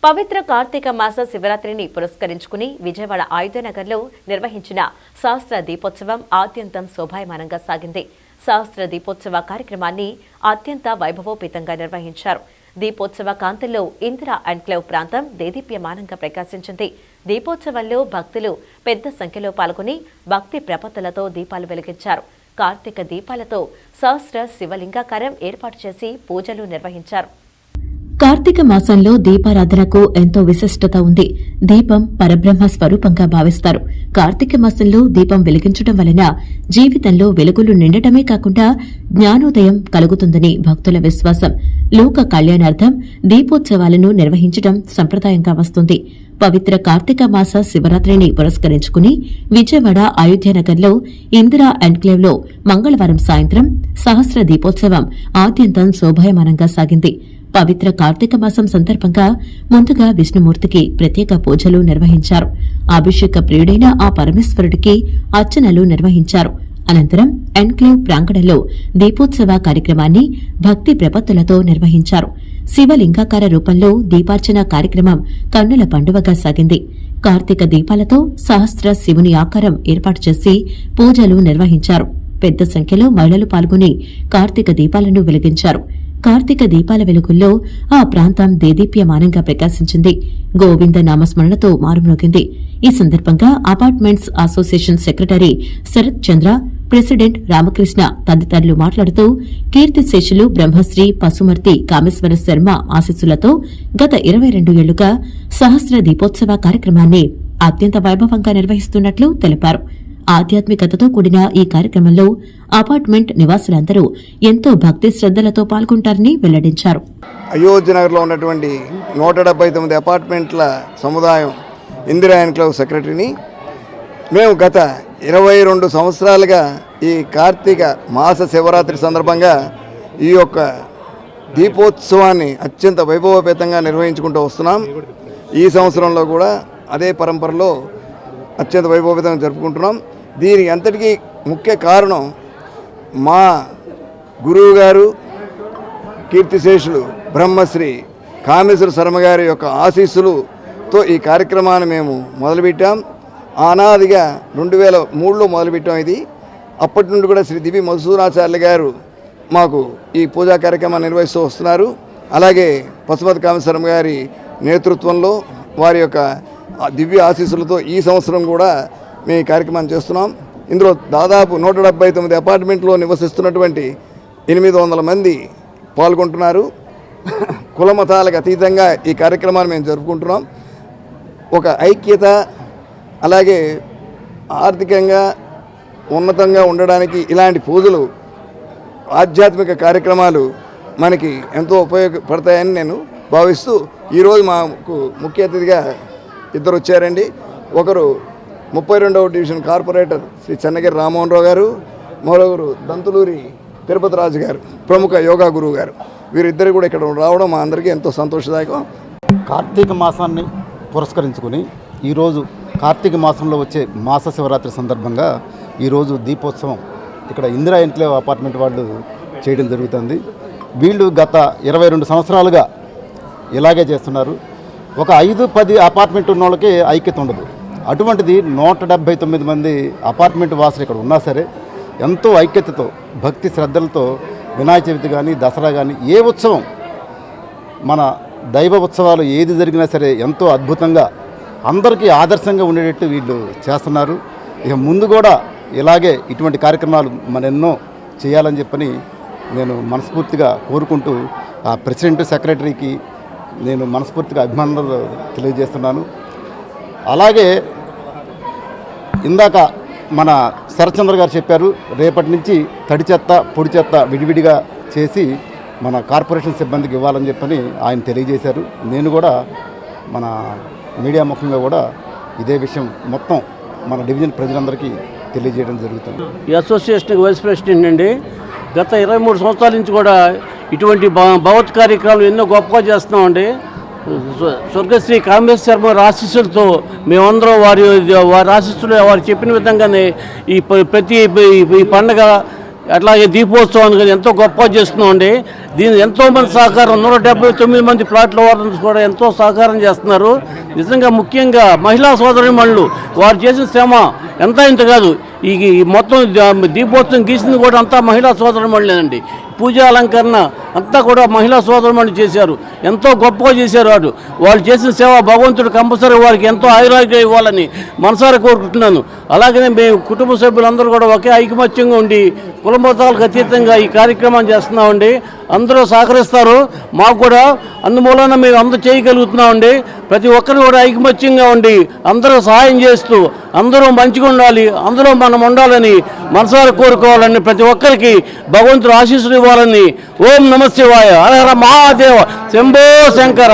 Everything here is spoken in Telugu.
పవిత్ర కార్తీక మాస శివరాత్రిని పురస్కరించుకుని విజయవాడ ఆయుధనగర్లో నిర్వహించిన సహస్ర దీపోత్సవం ఆద్యంతం శోభాయమానంగా సాగింది. సహస్ర దీపోత్సవ కార్యక్రమాన్ని అత్యంత వైభవోపేతంగా నిర్వహించారు. దీపోత్సవ కాంతుల్లో ఇందిరా ఎన్క్లేవ్ ప్రాంతం దేదీప్యమానంగా ప్రకాశించింది. దీపోత్సవంలో భక్తులు పెద్ద సంఖ్యలో పాల్గొని భక్తి ప్రపత్తులతో దీపాలు వెలిగించారు. కార్తీక దీపాలతో సహస్ర శివలింగాకారం ఏర్పాటు చేసి పూజలు నిర్వహించారు. కార్తీక మాసంలో దీపారాధనకు ఎంతో విశిష్టత ఉంది. దీపం పరబ్రహ్మ స్వరూపంగా భావిస్తారు. కార్తీక మాసంలో దీపం వెలిగించడం వలన జీవితంలో వెలుగులు నిండటమే కాకుండా జ్ఞానోదయం కలుగుతుందని భక్తుల విశ్వాసం. లోక కళ్యాణార్థం దీపోత్సవాలను నిర్వహించడం సంప్రదాయంగా వస్తుంది. పవిత్ర కార్తీక మాస శివరాత్రిని పురస్కరించుకుని విజయవాడ అయోధ్యనగర్లో ఇందిరా ఎన్క్లేవ్లో మంగళవారం సాయంత్రం సహస్ర దీపోత్సవం ఆద్యంతం శోభాయమానంగా సాగింది. పవిత్ర కార్తీక మాసం సందర్భంగా ముందుగా విష్ణుమూర్తికి ప్రత్యేక పూజలు నిర్వహించారు. అభిషేక ప్రియుడైన ఆ పరమేశ్వరుడికి అర్చనలు నిర్వహించారు. అనంతరం ఎన్క్లేవ్ ప్రాంగణంలో దీపోత్సవ కార్యక్రమాన్ని భక్తి ప్రపత్తులతో నిర్వహించారు. శివలింగాకార రూపంలో దీపార్చన కార్యక్రమం కన్నుల పండువగా సాగింది. కార్తీక దీపాలతో సహస్ర శివుని ఆకారం ఏర్పాటు చేసి పూజలు నిర్వహించారు. పెద్ద సంఖ్యలో మహిళలు పాల్గొని కార్తీక దీపాలను వెలిగించారు. కార్తీక దీపాల వెలుగుల్లో ఆ ప్రాంతం దేదీప్యమానంగా ప్రకాశించింది. గోవింద నామస్మరణతో మారుమ్రోగింది. ఈ సందర్భంగా అపార్ట్మెంట్స్ అసోసియేషన్ సెక్రటరీ శరత్ చంద్ర, ప్రెసిడెంట్ రామకృష్ణ తదితరులు మాట్లాడుతూ కీర్తిశేషులు బ్రహ్మశ్రీ పశుమర్తి కామేశ్వర శర్మ ఆశీస్సులతో గత 22 ఏళ్లుగా సహస్ర దీపోత్సవ కార్యక్రమాన్ని అత్యంత వైభవంగా నిర్వహిస్తున్నట్లు తెలిపారు. ఆధ్యాత్మికతతో కూడిన ఈ కార్యక్రమంలో అపార్ట్మెంట్ నివాసులందరూ ఎంతో భక్తి శ్రద్దలతో పాల్గొంటారని వెల్లడించారు. అయోధ్యనగర్లో ఉన్నటువంటి 179 అపార్ట్మెంట్ల సముదాయం ఇందిరా ఎన్క్లేవ్ సెక్రటరీని. మేము గత 22 సంవత్సరాలుగా ఈ కార్తీక మాస శివరాత్రి సందర్భంగా ఈ యొక్క దీపోత్సవాన్ని అత్యంత వైభవపేతంగా నిర్వహించుకుంటూ వస్తున్నాం. ఈ సంవత్సరంలో కూడా అదే పరంపరలో అత్యంత వైభవపేతంగా జరుపుకుంటున్నాం. దీనికి అంతటికీ ముఖ్య కారణం మా గురువు గారు కీర్తిశేషులు బ్రహ్మశ్రీ కామేశ్వర శర్మ గారి యొక్క ఆశీస్సులతో ఈ కార్యక్రమాన్ని మేము మొదలుపెట్టాం. అనాదిగా 2003లో మొదలుపెట్టాం. ఇది అప్పటి నుండి కూడా శ్రీ దివి మధుసూదనాచార్య గారు మాకు ఈ పూజా కార్యక్రమాన్ని నిర్వహిస్తూ వస్తున్నారు. అలాగే పశుపతి కామేశ్వర గారి నేతృత్వంలో వారి యొక్క దివ్య ఆశీస్సులతో ఈ సంవత్సరం కూడా మేము ఈ కార్యక్రమాన్ని చేస్తున్నాం. ఇందులో దాదాపు 179 అపార్ట్మెంట్లో నివసిస్తున్నటువంటి 800 మంది పాల్గొంటున్నారు. కులమతాలకు అతీతంగా ఈ కార్యక్రమాన్ని మేము జరుపుకుంటున్నాం. ఒక ఐక్యత, అలాగే ఆర్థికంగా ఉన్నతంగా ఉండడానికి ఇలాంటి పూజలు, ఆధ్యాత్మిక కార్యక్రమాలు మనకి ఎంతో ఉపయోగపడతాయని నేను భావిస్తూ ఈరోజు మాకు ముఖ్య అతిథిగా ఇద్దరు వచ్చారండి. ఒకరు 32వ డివిజన్ కార్పొరేటర్ శ్రీ చెన్నగిరి రామ్మోహన్ రావు గారు, మరొకరు దంతులూరి తిరుపతి రాజు గారు, ప్రముఖ యోగా గురువు గారు. వీరిద్దరు కూడా ఇక్కడ రావడం మా అందరికీ ఎంతో సంతోషదాయకం. కార్తీక మాసాన్ని పురస్కరించుకుని ఈరోజు కార్తీక మాసంలో వచ్చే మాస శివరాత్రి సందర్భంగా ఈరోజు దీపోత్సవం ఇక్కడ ఇందిరా ఎన్క్లేవ్ అపార్ట్మెంట్ వాళ్ళు చేయడం జరుగుతుంది. వీళ్ళు గత 22 సంవత్సరాలుగా ఇలాగే చేస్తున్నారు. ఒక 5-10 అపార్ట్మెంట్ ఉన్న వాళ్ళకి ఐక్యత ఉండదు. అటువంటిది 179 మంది అపార్ట్మెంట్ వాసులు ఇక్కడ ఉన్నా సరే ఎంతో ఐక్యతతో భక్తి శ్రద్ధలతో వినాయక చవితి కానీ, దసరా కానీ, ఏ ఉత్సవం, మన దైవ ఉత్సవాలు ఏది జరిగినా సరే ఎంతో అద్భుతంగా అందరికీ ఆదర్శంగా ఉండేటట్టు వీళ్ళు చేస్తున్నారు. ఇక ముందు కూడా ఇలాగే ఇటువంటి కార్యక్రమాలు ఎన్నో చేయాలని చెప్పని నేను మనస్ఫూర్తిగా కోరుకుంటూ ఆ ప్రెసిడెంట్ సెక్రటరీకి నేను మనస్ఫూర్తిగా అభినందనలు తెలియజేస్తున్నాను. అలాగే ఇందాక మన శరత్చంద్ర గారు చెప్పారు, రేపటి నుంచి తడి చెత్త పొడి చెత్త విడివిడిగా చేసి మన కార్పొరేషన్ సిబ్బందికి ఇవ్వాలని చెప్పని ఆయన తెలియజేశారు. నేను కూడా మన మీడియా ముఖంగా కూడా ఇదే విషయం మొత్తం మన డివిజన్ ప్రజలందరికీ తెలియజేయడం జరుగుతుంది. ఈ అసోసియేషన్కి వైస్ ప్రెసిడెంట్ అండి. గత 23 సంవత్సరాల నుంచి కూడా ఇటువంటి భగవత్ కార్యక్రమాలు ఎన్నో గొప్పగా చేస్తున్నామండి. స్వర్గశ్రీ కామేశ్వర శర్మ ఆశీస్సులతో మేమందరం వారి ఆశీస్సులు వారు చెప్పిన విధంగానే ప్రతి పండగ అట్లాగే దీపోత్సవాన్ని కానీ ఎంతో గొప్పగా చేస్తున్నామండి. దీని ఎంతోమంది సహకారం 179 మంది ప్లాట్ల వారు కూడా ఎంతో సహకారం చేస్తున్నారు. నిజంగా ముఖ్యంగా మహిళా సోదరిమణులు వారు చేసిన శ్రమ ఎంత ఇంత కాదు. ఈ మొత్తం దీపోత్సవం గీసింది కూడా అంతా మహిళా సోదరిమణులేనండి. పూజా అలంకరణ అంతా కూడా మహిళా సోదరుమణి చేశారు. ఎంతో గొప్పగా చేశారు. వాళ్ళు చేసిన సేవ భగవంతుడు కంపల్సరీ వారికి ఎంతో ఆయురాగ్యం ఇవ్వాలని మనసారా కోరుకుంటున్నాను. అలాగనే మేము కుటుంబ సభ్యులందరూ కూడా ఒకే ఐకమత్యంగా ఉండి కులమతాలకు అతీతంగా ఈ కార్యక్రమాన్ని చేస్తున్నామండి. అందరూ సహకరిస్తారు. మాకు కూడా అందుమూలన మేము అందరూ చేయగలుగుతున్నామండి. ప్రతి ఒక్కరు కూడా ఐకమత్యంగా ఉండి అందరూ సహాయం చేస్తూ అందరూ మంచిగా ఉండాలి, అందులో మనం ఉండాలని మనసారా కోరుకోవాలని ప్రతి ఒక్కరికి భగవంతుడు ఆశీస్సులు ఇవ్వాలని. ఓం నమ శివాయ, హర హర మహాదేవ, శంభో శంకర.